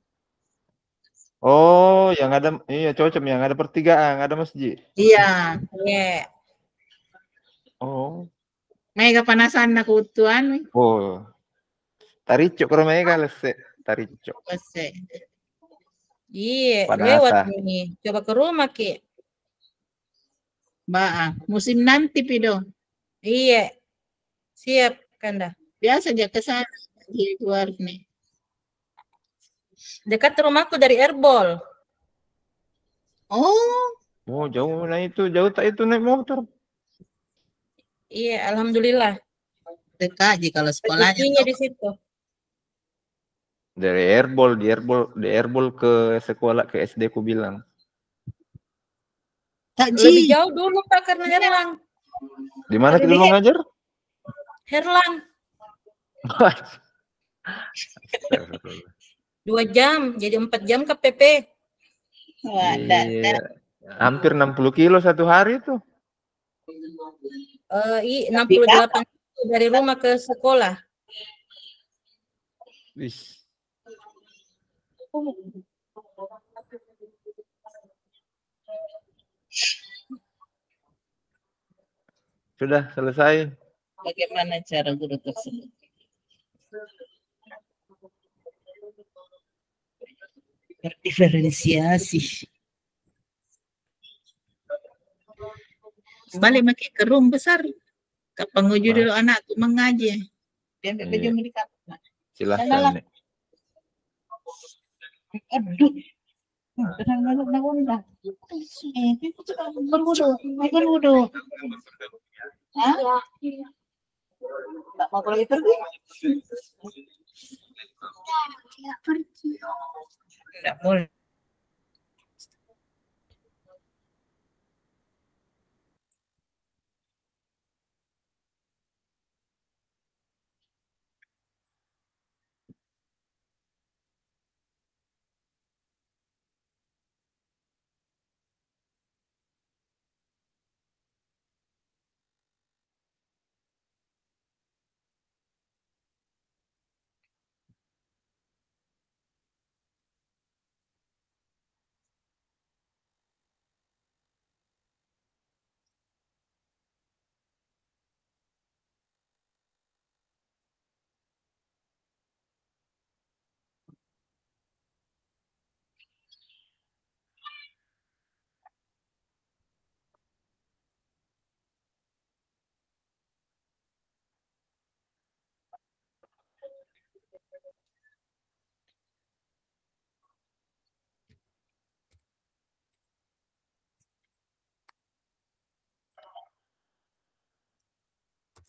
B: Oh, yang ada cocok yang ada pertigaan, ada masjid.
C: Iya.
A: Iya.
B: Oh.
C: Mega panasan aku tuan.
B: Oh. Taricok ke mega lese, taricok.
C: Lese.
A: Iya, lewat nih. Coba ke rumah Ki.
C: Musim nanti Pido.
A: Iya. Siap Kanda.
C: Biasa aja ke sana di luar nih.
A: Dekat rumahku dari Erbol.
B: Oh, jauh nah itu, jauh tak itu naik motor.
A: Iya, alhamdulillah.
C: Dekat aja kalau sekolahnya
A: di situ.
B: Dari di Erbol ke sekolah ke SD ku bilang.
A: Lebih jauh dulu Pak karena Herlang.
B: Di mana kita mau ngajar?
A: Herlang. 2 jam, jadi 4 jam ke PP.
B: Iya. Hampir 60 kilo satu hari tuh.
A: 68 dari rumah ke sekolah.
B: Wis. Sudah selesai.
C: Bagaimana cara guru tersebut? Berdiferensiasi. Balik makin ke room besar. Kapan dulu anakku mengaji. Dia ambil baju mereka.
B: Silahkan.
C: Aduh. Tenang banget dah. Berwudu. Hah? Tak mau lagi pergi? Tidak boleh.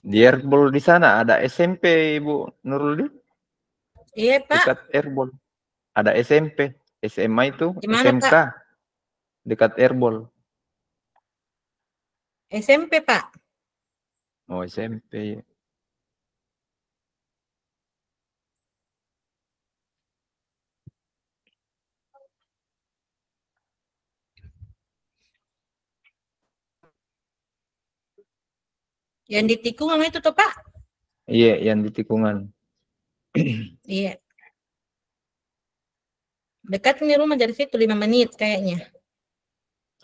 B: Di Airbol di sana ada SMP, Ibu Nurul?
A: Iya, Pak.
B: Dekat Airbol. Ada SMP, SMA itu
A: Gimana,
B: SMK.
A: Pak?
B: Dekat Airbol.
A: SMP, Pak.
B: Oh, SMP.
A: Yang di tikungan itu tuh, Pak?
B: Iya, yang di tikungan.
A: Iya. Dekat nih rumah dari situ 5 menit kayaknya.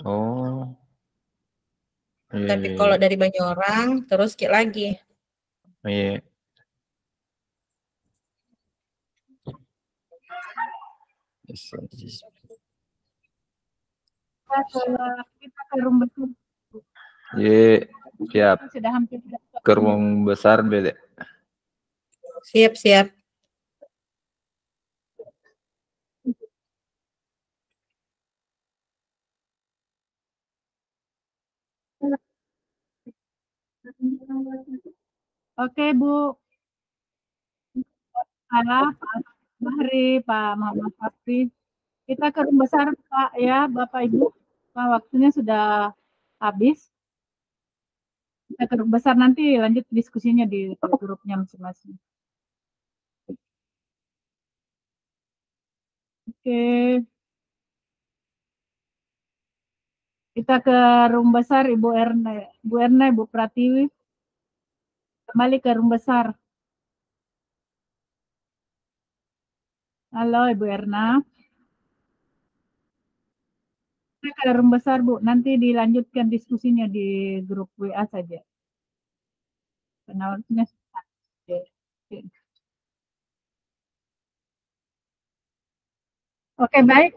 B: Oh.
A: Tapi kalau dari Banyorang terus sedikit lagi.
B: Iya.
E: Kita ke room besar.
B: Iya, siap.
E: Sudah hampir
B: Ke ruang besar, Dede.
A: Siap-siap.
E: Oke, Bu. Pak Mahri, Pak Muhammad Hafiz. Kita ke room besar, Pak, ya, Bapak Ibu. Pak, waktunya sudah habis. Kita ke room besar, nanti lanjut diskusinya di grupnya masing-masing. Oke. Kita ke room besar, Ibu Erna, Ibu Pratiwi. Kembali ke room besar. Halo, Ibu Erna. Kita ke room besar, Bu. Nanti dilanjutkan diskusinya di grup WA saja. Penawasnya. Oke, baik.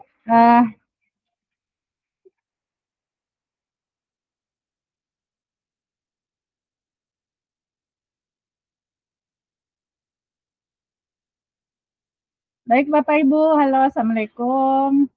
E: Baik, Bapak Ibu. Halo, Assalamualaikum.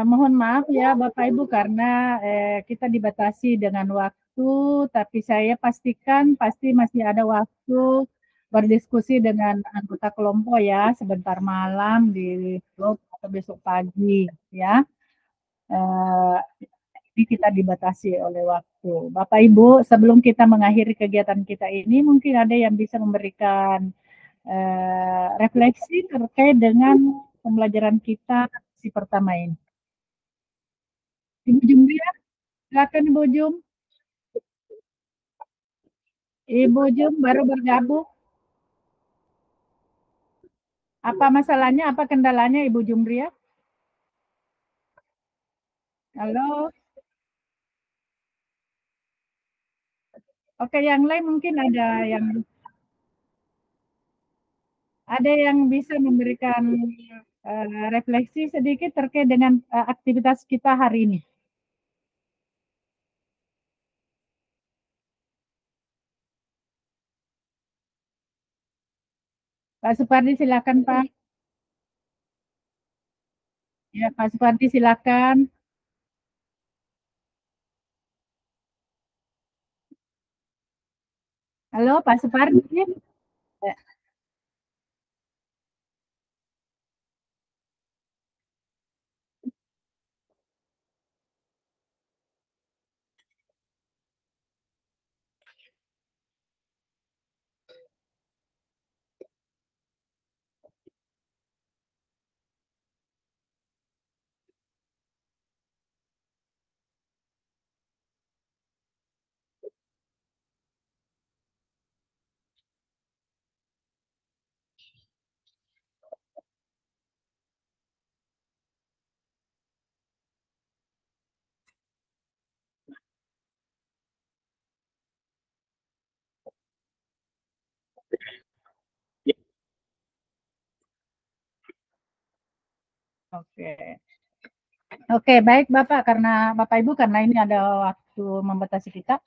E: Mohon maaf ya Bapak Ibu karena kita dibatasi dengan waktu, tapi saya pastikan pasti masih ada waktu berdiskusi dengan anggota kelompok ya sebentar malam di grup atau besok pagi ya. Ini kita dibatasi oleh waktu. Bapak Ibu, sebelum kita mengakhiri kegiatan kita ini, mungkin ada yang bisa memberikan refleksi terkait dengan pembelajaran kita si pertama ini. Ibu Jumria, silakan Ibu Jum. Ibu Jum baru bergabung. Apa masalahnya, apa kendalanya Ibu Jumria? Halo. Oke, yang lain mungkin ada yang bisa memberikan refleksi sedikit terkait dengan aktivitas kita hari ini. Pak Supardi silakan Pak. Ya Pak Supardi silakan. Halo Pak Supardi. Oke, baik Bapak, karena Bapak Ibu, karena ini ada waktu membatasi kita.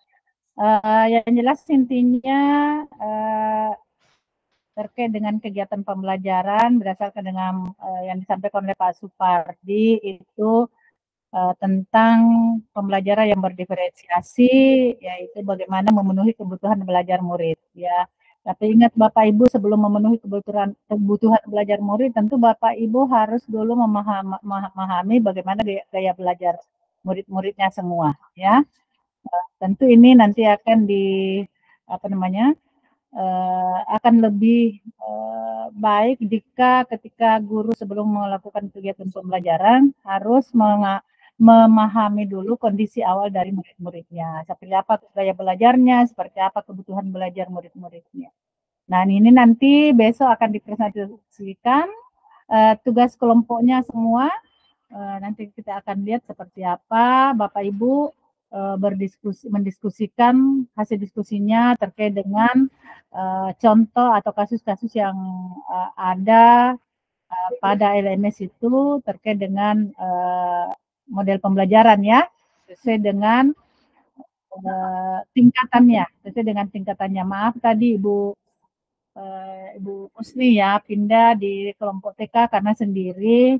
E: Yang jelas intinya terkait dengan kegiatan pembelajaran berdasarkan dengan yang disampaikan oleh Pak Supardi itu tentang pembelajaran yang berdiferensiasi, yaitu bagaimana memenuhi kebutuhan belajar murid. Ya, tapi ingat Bapak Ibu, sebelum memenuhi kebutuhan belajar murid, tentu Bapak Ibu harus dulu memahami bagaimana gaya belajar murid-muridnya semua. Ya, tentu ini nanti akan akan lebih baik jika ketika guru sebelum melakukan kegiatan pembelajaran harus memahami dulu kondisi awal dari murid-muridnya, seperti apa gaya belajarnya, seperti apa kebutuhan belajar murid-muridnya. Nah, ini nanti besok akan dipresentasikan tugas kelompoknya semua. Nanti kita akan lihat seperti apa Bapak Ibu mendiskusikan hasil diskusinya terkait dengan contoh atau kasus-kasus yang ada pada LMS itu terkait dengan model pembelajaran ya, sesuai dengan tingkatannya. Maaf tadi Ibu Usni ya pindah di kelompok TK karena sendiri.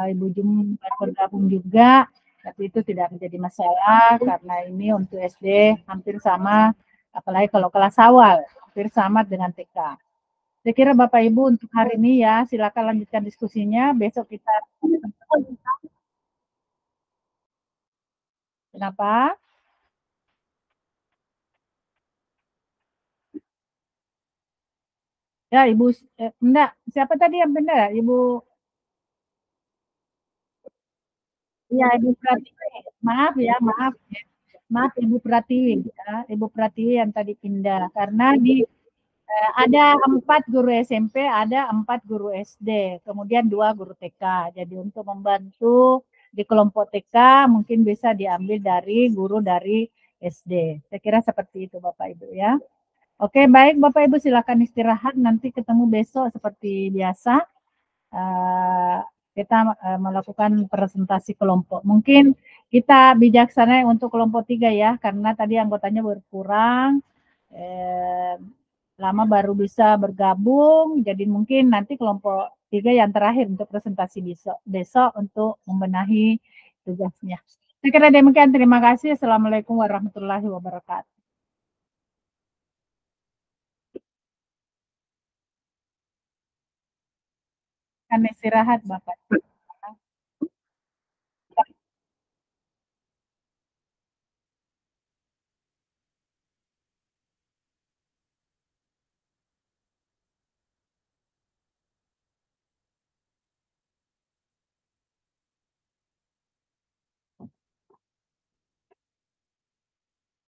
E: Ibu Jum bergabung juga, tapi itu tidak menjadi masalah karena ini untuk SD hampir sama, apalagi kalau kelas awal hampir sama dengan TK. Saya kira Bapak Ibu untuk hari ini ya, silakan lanjutkan diskusinya. Besok kita. Kenapa? Ya Ibu, enggak, siapa tadi yang benar? Ibu. Ya Ibu Pratiwi, maaf Ibu Pratiwi ya, Ibu Pratiwi yang tadi pindah karena ada 4 guru SMP, ada 4 guru SD, kemudian 2 guru TK. Jadi untuk membantu di kelompok TK mungkin bisa diambil dari guru dari SD. Saya kira seperti itu Bapak Ibu ya. Oke, baik Bapak Ibu silakan istirahat, nanti ketemu besok seperti biasa. Kita melakukan presentasi kelompok. Mungkin kita bijaksana untuk kelompok 3 ya, karena tadi anggotanya berkurang. Lama baru bisa bergabung, jadi mungkin nanti kelompok 3 yang terakhir untuk presentasi besok untuk membenahi tugasnya. Saya kira demikian, terima kasih. Assalamualaikum warahmatullahi wabarakatuh. Kan istirahat Bapak.